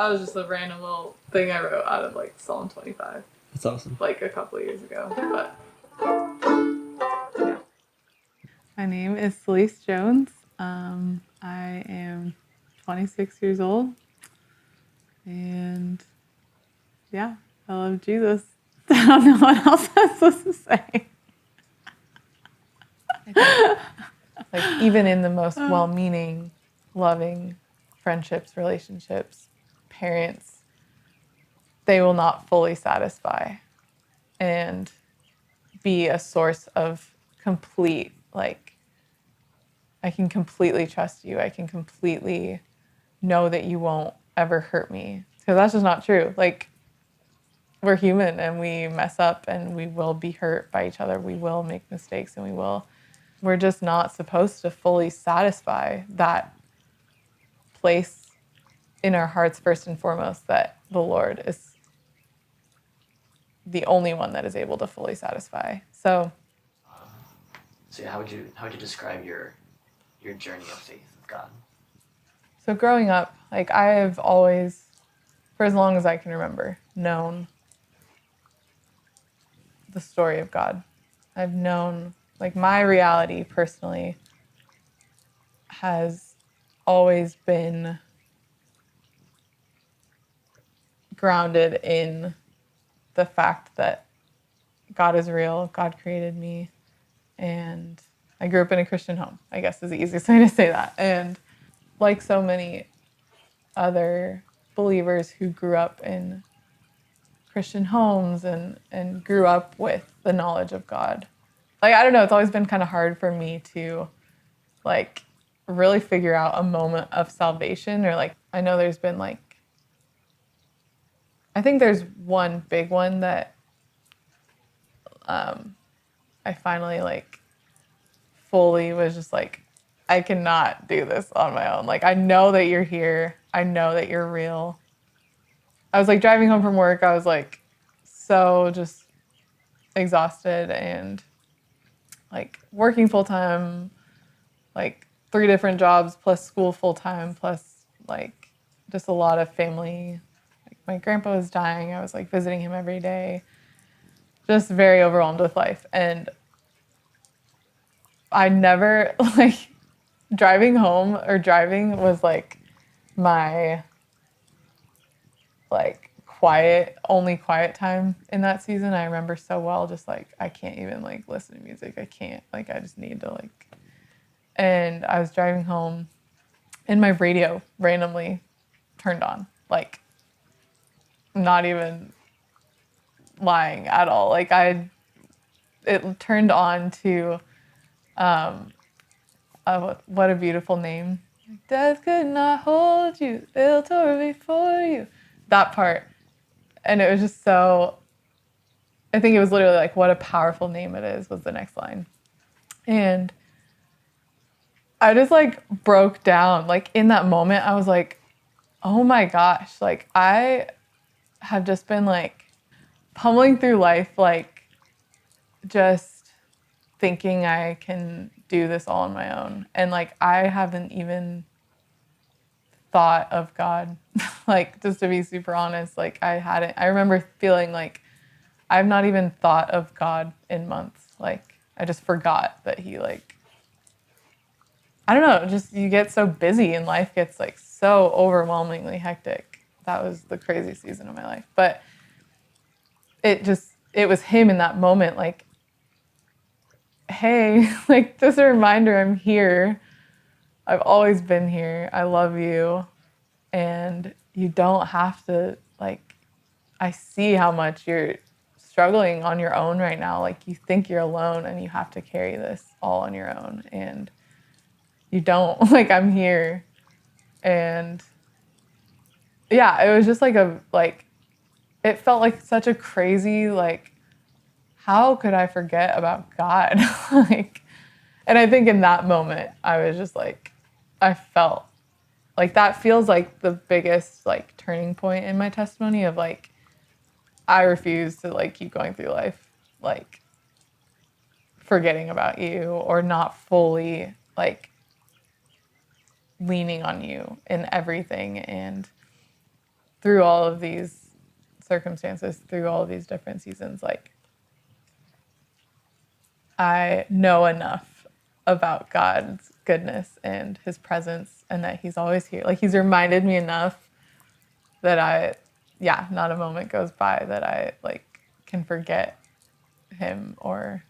That was just a random little thing I wrote out of like Psalm 25. That's awesome. Like a couple of years ago. But yeah. My name is Celisse Jones. I am 26 years old. And yeah, I love Jesus. I don't know what else I'm supposed to say. Like even in the most well-meaning, loving friendships, relationships, parents, they will not fully satisfy and be a source of complete, like, I can completely trust you. I can completely know that you won't ever hurt me. Because that's just not true. Like, we're human and we mess up and we will be hurt by each other. We will make mistakes and we're just not supposed to fully satisfy that place in our hearts first and foremost, that the Lord is the only one that is able to fully satisfy. So yeah, how would you describe your journey of faith with God? So growing up, like I have always, for as long as I can remember, known the story of God. I've known, like my reality personally has always been grounded in the fact that God is real, God created me, and I grew up in a Christian home, I guess is the easiest way to say that. And like so many other believers who grew up in Christian homes and grew up with the knowledge of God. Like, I don't know, it's always been kind of hard for me to like really figure out a moment of salvation, or like, I know there's been like, I think there's one big one that I finally like fully was just like, I cannot do this on my own. Like, I know that you're here. I know that you're real. I was like driving home from work. I was like so just exhausted and like working full time, like 3 different jobs plus school full time, plus like just a lot of family. Like my grandpa was dying. I was like visiting him every day. Just very overwhelmed with life. And I never like driving home or driving was like my like only quiet time in that season. I remember so well, just like I can't even like listen to music. I can't, like I just need to like. And I was driving home and my radio randomly turned on, like not even lying at all. Like it turned on to What a Beautiful Name. Death could not hold you, it'll tore before you. That part. And it was just so, I think it was literally like, what a powerful name it is, was the next line. And I just like broke down. Like in that moment, I was like, oh my gosh, like I have just been like pummeling through life, like just thinking I can do this all on my own. And like, I haven't even thought of God. Like, just to be super honest, like I remember feeling like I've not even thought of God in months. Like, I just forgot that he like, I don't know, just you get so busy and life gets like so overwhelmingly hectic. That was the crazy season of my life. But it was him in that moment, like, hey, like just a reminder, I'm here. I've always been here. I love you. And you don't have to, like, I see how much you're struggling on your own right now. Like, you think you're alone and you have to carry this all on your own. And you don't. Like, I'm here. And yeah, it was just like it felt like such a crazy, like, how could I forget about God? Like, and I think in that moment, I was just like, I felt like that feels like the biggest like turning point in my testimony of like, I refuse to like keep going through life, like forgetting about you or not fully like leaning on you in everything. And through all of these circumstances, through all of these different seasons, like, I know enough about God's goodness and his presence and that he's always here. Like, he's reminded me enough that not a moment goes by that I like can forget him, or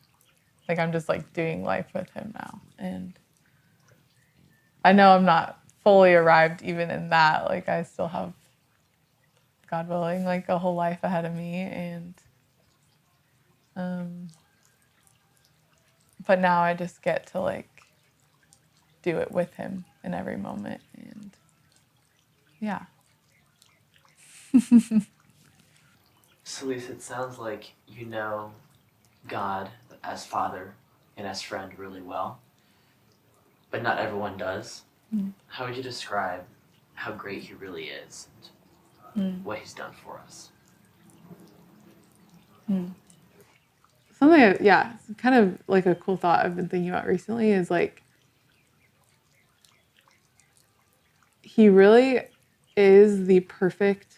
like I'm just like doing life with him now. And I know I'm not fully arrived even in that. Like, I still have, God willing, like a whole life ahead of me. And but now I just get to like do it with him in every moment. And yeah. Celisse, it sounds like you know God as Father and as friend really well, but not everyone does. How would you describe how great he really is and what he's done for us? Something, it's kind of like a cool thought I've been thinking about recently is like, he really is the perfect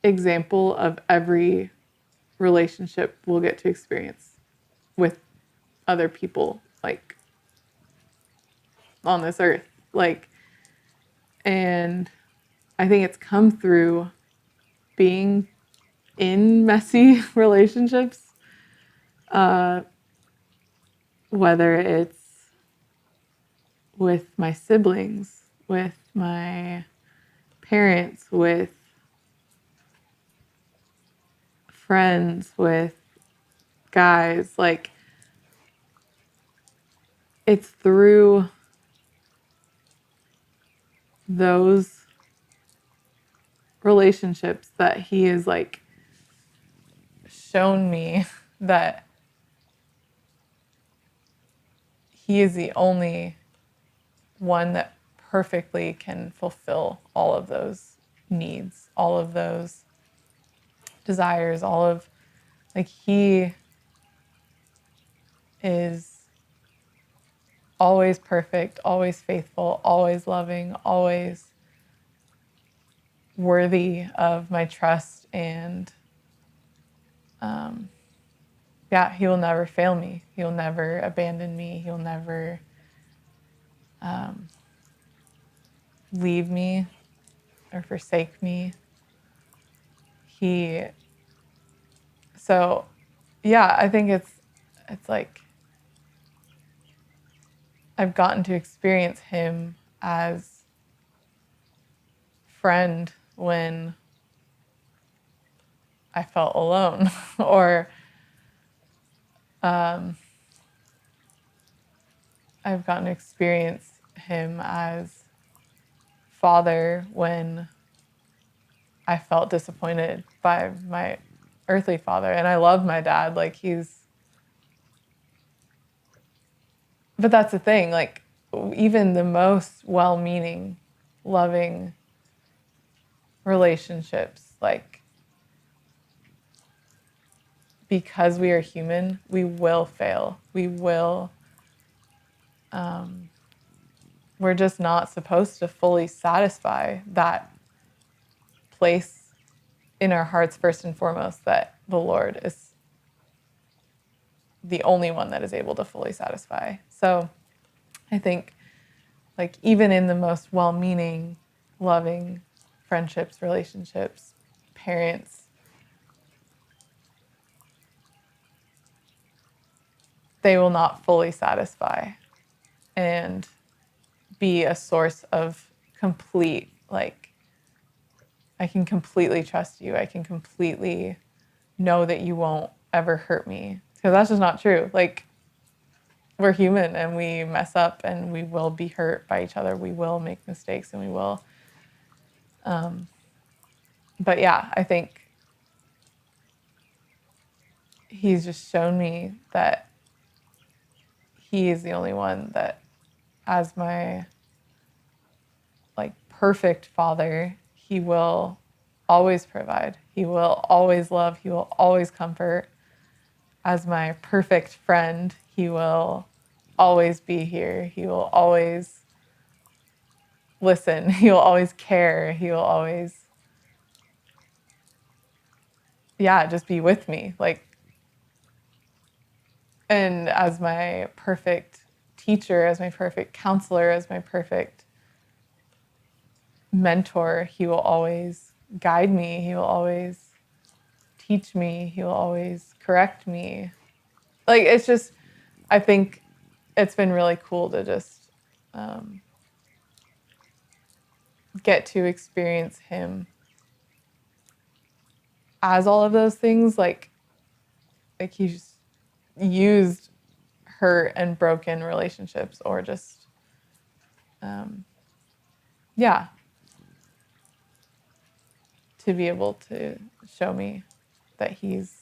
example of every relationship we'll get to experience with other people, like on this earth. Like, and I think it's come through being in messy relationships, whether it's with my siblings, with my parents, with friends, with guys. Like, it's through those relationships that he has like shown me that he is the only one that perfectly can fulfill all of those needs, all of those desires, all of, like, he is always perfect, always faithful, always loving, always worthy of my trust. And he will never fail me. He'll never abandon me. He'll never leave me or forsake me. I think it's like I've gotten to experience him as friend when I felt alone, or I've gotten to experience him as father when I felt disappointed by my earthly father. And I love my dad. Like, but that's the thing, like, even the most well-meaning, loving relationships, like, because we are human, we will fail. We're just not supposed to fully satisfy that place in our hearts, first and foremost, that the Lord is the only one that is able to fully satisfy. So I think, like, even in the most well-meaning, loving friendships, relationships, parents, they will not fully satisfy and be a source of complete, like, I can completely trust you. I can completely know that you won't ever hurt me. Because that's just not true. Like, we're human and we mess up and we will be hurt by each other. We will make mistakes and we will. But yeah, I think he's just shown me that he is the only one that, as my like perfect father, he will always provide. He will always love. He will always comfort. As my perfect friend, he will always be here. He will always listen. He will always care. He will always, just be with me. Like, and as my perfect teacher, as my perfect counselor, as my perfect mentor, he will always guide me. He will always teach me. He will always correct me. Like, it's just, I think it's been really cool to just get to experience him as all of those things. Like he's used hurt and broken relationships, or just, to be able to show me that he's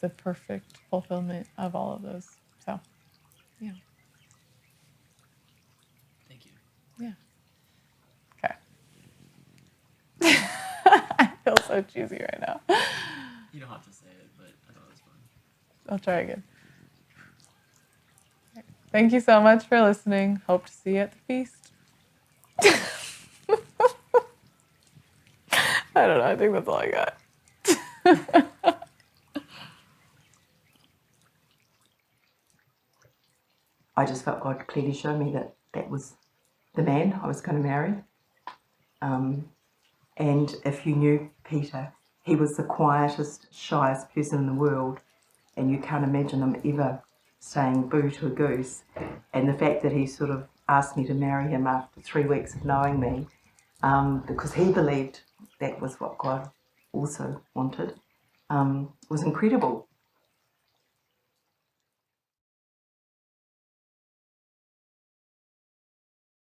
the perfect fulfillment of all of those. So, yeah. Thank you. Yeah. Okay. I feel so cheesy right now. You don't have to say it, but I thought it was fun. I'll try again. Okay. Thank you so much for listening. Hope to see you at the feast. I don't know. I think that's all I got. I just felt God clearly show me that that was the man I was going to marry. And if you knew Peter, he was the quietest, shyest person in the world, and you can't imagine him ever saying boo to a goose. And the fact that he sort of asked me to marry him after 3 weeks of knowing me, because he believed that was what God also wanted, was incredible.